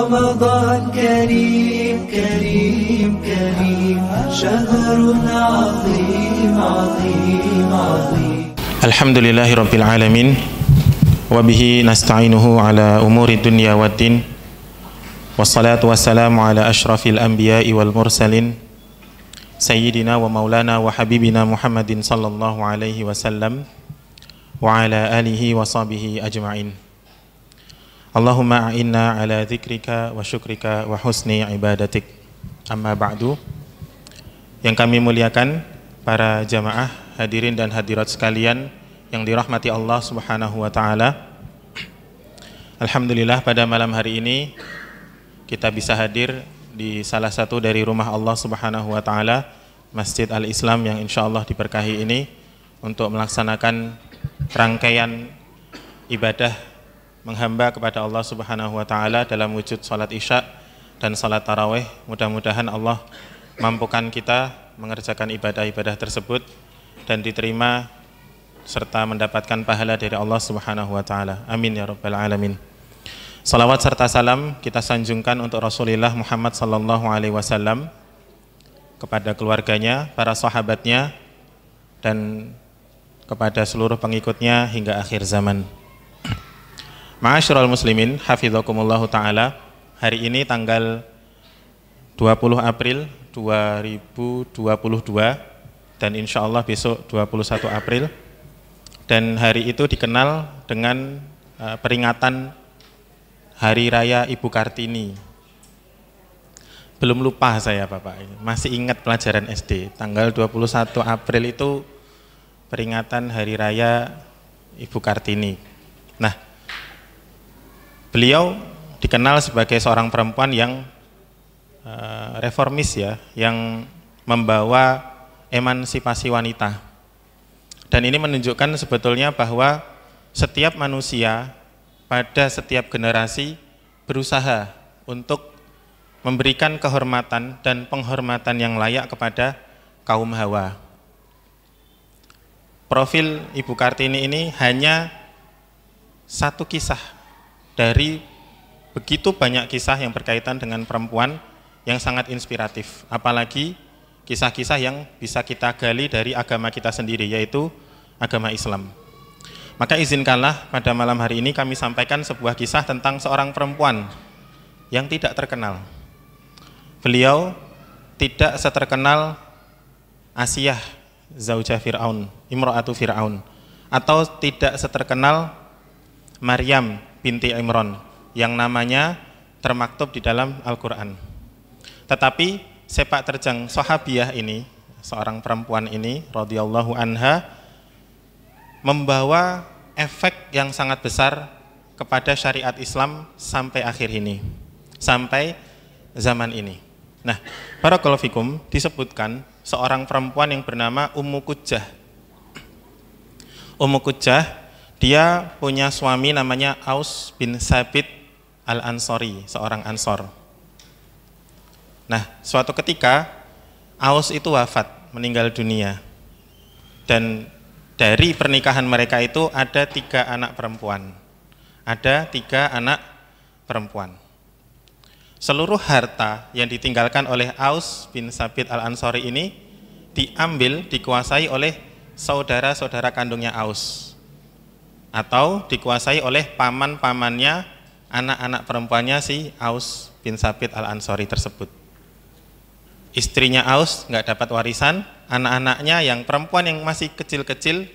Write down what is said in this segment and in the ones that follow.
رمضان كريم كريم كريم شهر عظيم عظيم عظيم الحمد لله رب العالمين وبه نستعينه على أمور الدنيا والدين والصلاة والسلام على أشرف الأنبياء والمرسلين سيدنا ومولانا وحبيبنا محمد صلى الله عليه وسلم وعلى آله وصحبه أجمعين. Allahumma a'inna ala dzikrika wa syukrika wa husni ibadatik. Amma ba'du. Yang kami muliakan para jamaah hadirin dan hadirat sekalian yang dirahmati Allah Subhanahu wa taala. Alhamdulillah pada malam hari ini kita bisa hadir di salah satu dari rumah Allah Subhanahu wa taala, Masjid Al-Islam yang insyaallah diberkahi ini untuk melaksanakan rangkaian ibadah menghamba kepada Allah Subhanahu wa taala dalam wujud salat Isya dan salat tarawih. Mudah-mudahan Allah mampukan kita mengerjakan ibadah-ibadah tersebut dan diterima serta mendapatkan pahala dari Allah Subhanahu wa taala. Amin ya rabbal alamin. Salawat serta salam kita sanjungkan untuk Rasulullah Muhammad sallallahu alaihi wasallam, kepada keluarganya, para sahabatnya dan kepada seluruh pengikutnya hingga akhir zaman. Ma'asyiral muslimin, hafizakumullahu ta'ala. Hari ini tanggal 20 April 2022 dan insya Allah besok 21 April. Dan hari itu dikenal dengan peringatan Hari Raya Ibu Kartini. Belum lupa saya Bapak, masih ingat pelajaran SD. Tanggal 21 April itu peringatan Hari Raya Ibu Kartini. Nah, beliau dikenal sebagai seorang perempuan yang reformis ya, yang membawa emansipasi wanita. Dan ini menunjukkan sebetulnya bahwa setiap manusia pada setiap generasi berusaha untuk memberikan kehormatan dan penghormatan yang layak kepada kaum hawa. Profil Ibu Kartini ini hanya satu kisah dari begitu banyak kisah yang berkaitan dengan perempuan yang sangat inspiratif, apalagi kisah-kisah yang bisa kita gali dari agama kita sendiri, yaitu agama Islam. Maka izinkanlah pada malam hari ini kami sampaikan sebuah kisah tentang seorang perempuan yang tidak terkenal. Beliau tidak seterkenal Asiyah Zaujah Fir'aun, Imra'atu Fir'aun, atau tidak seterkenal Maryam binti Imran yang namanya termaktub di dalam Al-Quran. Tetapi sepak terjang sahabiyah ini, seorang perempuan ini radhiyallahu anha, membawa efek yang sangat besar kepada syariat Islam sampai akhir ini, sampai zaman ini. Nah, barakallahu fikum, disebutkan seorang perempuan yang bernama Ummu Qujjah. Ummu Qujjah, dia punya suami namanya Aus bin Sabit Al-Ansori, seorang Ansor. Nah, suatu ketika Aus itu wafat, meninggal dunia. Dan dari pernikahan mereka itu ada 3 anak perempuan. Ada 3 anak perempuan. Seluruh harta yang ditinggalkan oleh Aus bin Sabit Al-Ansori ini diambil, dikuasai oleh saudara-saudara kandungnya Aus, atau dikuasai oleh paman-pamannya, anak-anak perempuannya si Aus bin Sabit Al-Ansori tersebut. Istrinya Aus nggak dapat warisan, anak-anaknya yang perempuan yang masih kecil-kecil,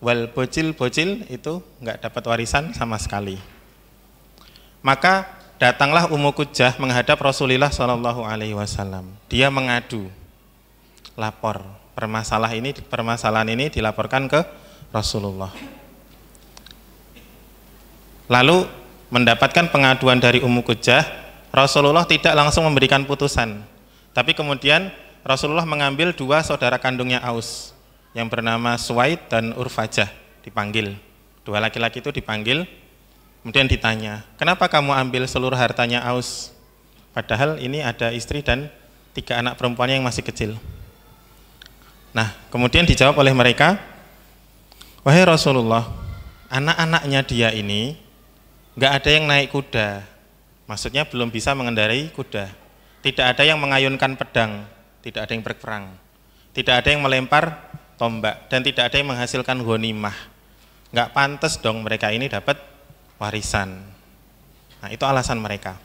wal bocil-bocil itu nggak dapat warisan sama sekali. Maka datanglah Ummu Qujjah menghadap Rasulullah Shallallahu Alaihi Wasallam. Dia mengadu, lapor permasalahan ini dilaporkan ke Rasulullah. Lalu mendapatkan pengaduan dari Ummu Qujjah, Rasulullah tidak langsung memberikan putusan, tapi kemudian Rasulullah mengambil 2 saudara kandungnya Aus yang bernama Suwaid dan Urfajah, dipanggil. 2 laki-laki itu dipanggil, kemudian ditanya, kenapa kamu ambil seluruh hartanya Aus? Padahal ini ada istri dan 3 anak perempuannya yang masih kecil. Nah, kemudian dijawab oleh mereka, wahai Rasulullah, anak-anaknya dia ini nggak ada yang naik kuda, Maksudnya belum bisa mengendarai kuda. Tidak ada yang mengayunkan pedang, tidak ada yang berperang. Tidak ada yang melempar tombak dan tidak ada yang menghasilkan ghanimah. Enggak pantas dong mereka ini dapat warisan. Nah, itu alasan mereka.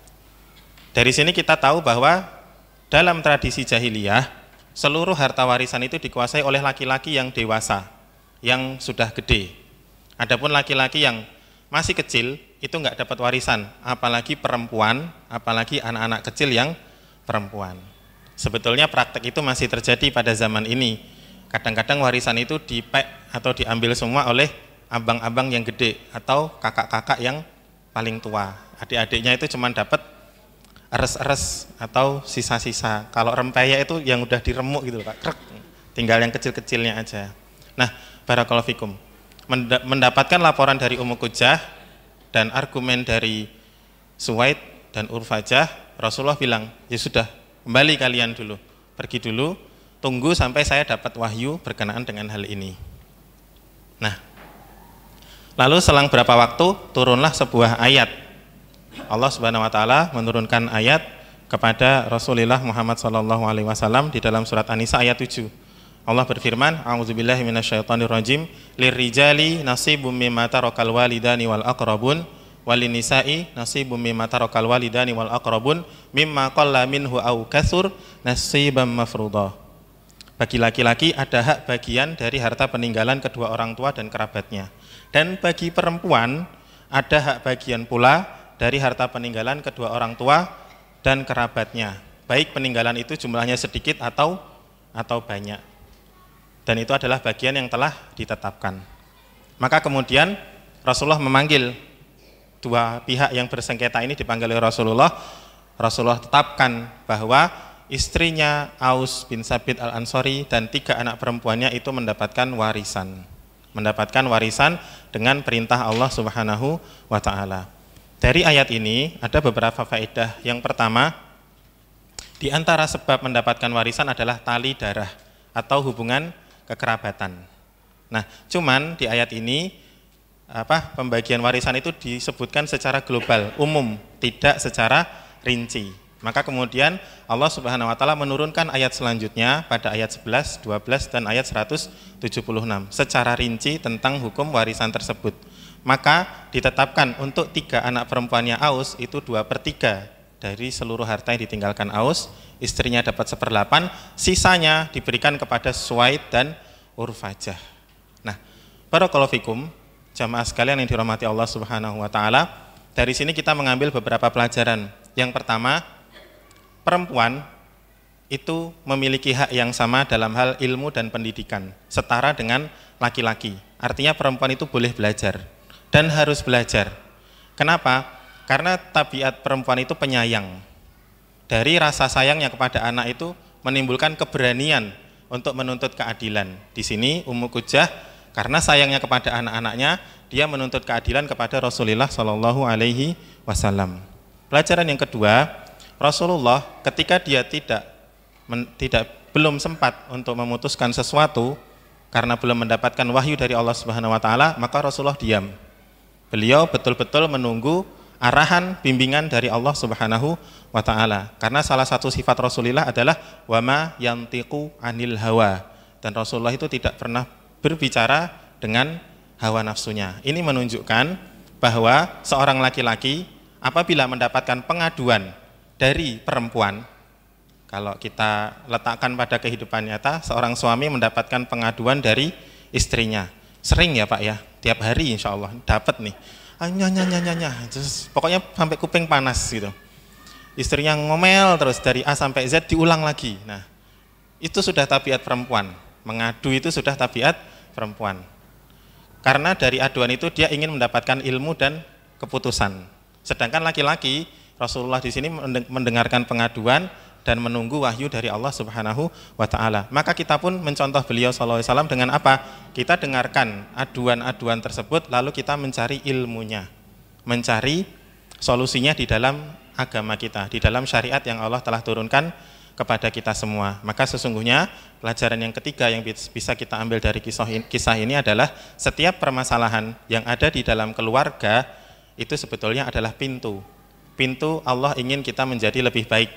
Dari sini kita tahu bahwa dalam tradisi jahiliyah, seluruh harta warisan itu dikuasai oleh laki-laki yang dewasa, yang sudah gede. Adapun laki-laki yang masih kecil itu enggak dapat warisan, apalagi perempuan, apalagi anak-anak kecil yang perempuan. Sebetulnya praktek itu masih terjadi pada zaman ini. Kadang-kadang warisan itu dipek atau diambil semua oleh abang-abang yang gede atau kakak-kakak yang paling tua. Adik-adiknya itu cuma dapat eres-eres atau sisa-sisa. Kalau rempeyek itu yang udah diremuk gitu Pak, krek, tinggal yang kecil-kecilnya aja. Nah, barakallahu fikum. Mendapatkan laporan dari Ummu Qujah dan argumen dari Suwaid dan Urfajah, Rasulullah bilang, ya sudah, kembali kalian dulu, pergi dulu, tunggu sampai saya dapat wahyu berkenaan dengan hal ini. Nah, lalu selang berapa waktu turunlah sebuah ayat. Allah Subhanahu wa taala menurunkan ayat kepada Rasulullah Muhammad sallallahu alaihi wasallam di dalam surat An-Nisa ayat 7. Allah berfirman, a'udzubillahi minasyaitonirrajim, lirrijali nasibum mimma tarakal walidani wal aqrabun walinisa'i nasibum mimma tarakal walidani wal aqrabun mimma qalla minhu aw katsur nasiban mafruḍa. Bagi laki-laki ada hak bagian dari harta peninggalan kedua orang tua dan kerabatnya. Dan bagi perempuan ada hak bagian pula dari harta peninggalan kedua orang tua dan kerabatnya. Baik peninggalan itu jumlahnya sedikit atau banyak. Dan itu adalah bagian yang telah ditetapkan. Maka kemudian Rasulullah memanggil dua pihak yang bersengketa ini, dipanggil oleh Rasulullah. Rasulullah tetapkan bahwa istrinya Aus bin Sabit al-Ansori dan 3 anak perempuannya itu mendapatkan warisan. Mendapatkan warisan dengan perintah Allah Subhanahu wa taala. Dari ayat ini ada beberapa faedah. Yang pertama, di antara sebab mendapatkan warisan adalah tali darah atau hubungan kekerabatan. Nah, cuman di ayat ini pembagian warisan itu disebutkan secara global, umum, tidak secara rinci. Maka kemudian Allah Subhanahu wa taala menurunkan ayat selanjutnya pada ayat 11, 12 dan ayat 176 secara rinci tentang hukum warisan tersebut. Maka ditetapkan untuk 3 anak perempuannya Aus itu 2/3 dari seluruh harta yang ditinggalkan Aus, istrinya dapat 1/8, sisanya diberikan kepada Suwaid dan Urfajah. Nah, barakallahu fikum, jamaah sekalian yang dirahmati Allah Subhanahu wa taala, dari sini kita mengambil beberapa pelajaran. Yang pertama, perempuan itu memiliki hak yang sama dalam hal ilmu dan pendidikan, setara dengan laki-laki. Artinya perempuan itu boleh belajar dan harus belajar. Kenapa? Karena tabiat perempuan itu penyayang. Dari rasa sayangnya kepada anak itu menimbulkan keberanian untuk menuntut keadilan. Di sini Ummu Qujah karena sayangnya kepada anak-anaknya, dia menuntut keadilan kepada Rasulullah Shallallahu alaihi wasallam. Pelajaran yang kedua, Rasulullah ketika dia belum sempat untuk memutuskan sesuatu karena belum mendapatkan wahyu dari Allah Subhanahu wa taala, maka Rasulullah diam. Beliau betul-betul menunggu arahan bimbingan dari Allah Subhanahu wa taala. Karena salah satu sifat Rasulullah adalah wama yantiqu anil hawa. Dan Rasulullah itu tidak pernah berbicara dengan hawa nafsunya. Ini menunjukkan bahwa seorang laki-laki apabila mendapatkan pengaduan dari perempuan, kalau kita letakkan pada kehidupan nyata, seorang suami mendapatkan pengaduan dari istrinya. Sering ya Pak ya, tiap hari insya Allah dapat nih, terus pokoknya sampai kuping panas gitu. Istrinya ngomel terus dari A sampai Z diulang lagi. Nah, itu sudah tabiat perempuan. Mengadu itu sudah tabiat perempuan. Karena dari aduan itu dia ingin mendapatkan ilmu dan keputusan. Sedangkan laki-laki, Rasulullah di sini mendengarkan pengaduan dan menunggu wahyu dari Allah Subhanahu wa taala. Maka kita pun mencontoh beliau sallallahu alaihi wasallam dengan apa? Kita dengarkan aduan-aduan tersebut lalu kita mencari ilmunya. Mencari solusinya di dalam agama kita, di dalam syariat yang Allah telah turunkan kepada kita semua. Maka sesungguhnya pelajaran yang ketiga yang bisa kita ambil dari kisah ini adalah setiap permasalahan yang ada di dalam keluarga itu sebetulnya adalah pintu pintu Allah ingin kita menjadi lebih baik,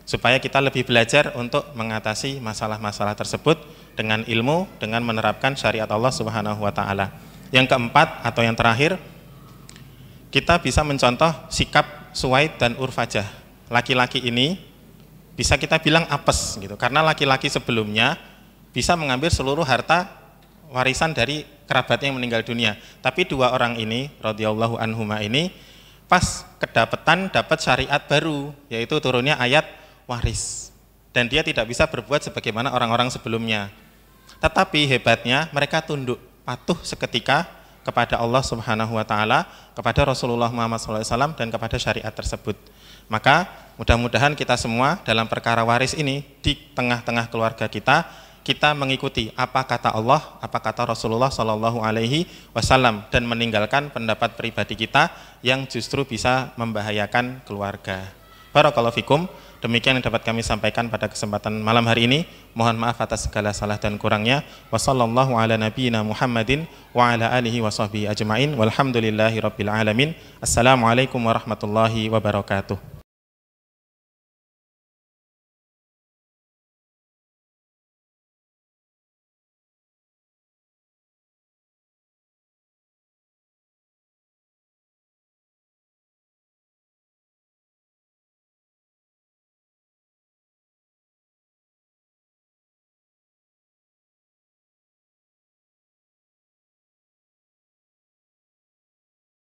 supaya kita lebih belajar untuk mengatasi masalah-masalah tersebut dengan ilmu, dengan menerapkan syariat Allah Subhanahu wa taala. Yang keempat atau yang terakhir, kita bisa mencontoh sikap Suwaid dan Urfajah. Laki-laki ini bisa kita bilang apes gitu, karena laki-laki sebelumnya bisa mengambil seluruh harta warisan dari kerabatnya yang meninggal dunia. Tapi dua orang ini radhiyallahu anhuma ini pas kedapatan dapat syariat baru, yaitu turunnya ayat waris, dan dia tidak bisa berbuat sebagaimana orang-orang sebelumnya. Tetapi hebatnya mereka tunduk patuh seketika kepada Allah Subhanahu wa taala, kepada Rasulullah Muhammad SAW, dan kepada syariat tersebut. Maka mudah-mudahan kita semua dalam perkara waris ini, di tengah-tengah keluarga kita mengikuti apa kata Allah, apa kata Rasulullah SAW, dan meninggalkan pendapat pribadi kita yang justru bisa membahayakan keluarga. Barakallahu fikum. Demikian yang dapat kami sampaikan pada kesempatan malam hari ini. Mohon maaf atas segala salah dan kurangnya. Wassallallahu ala nabiyyina Muhammadin wa ala alihi wa sahbihi ajma'in. Walhamdulillahi rabbil alamin. Assalamualaikum warahmatullahi wabarakatuh.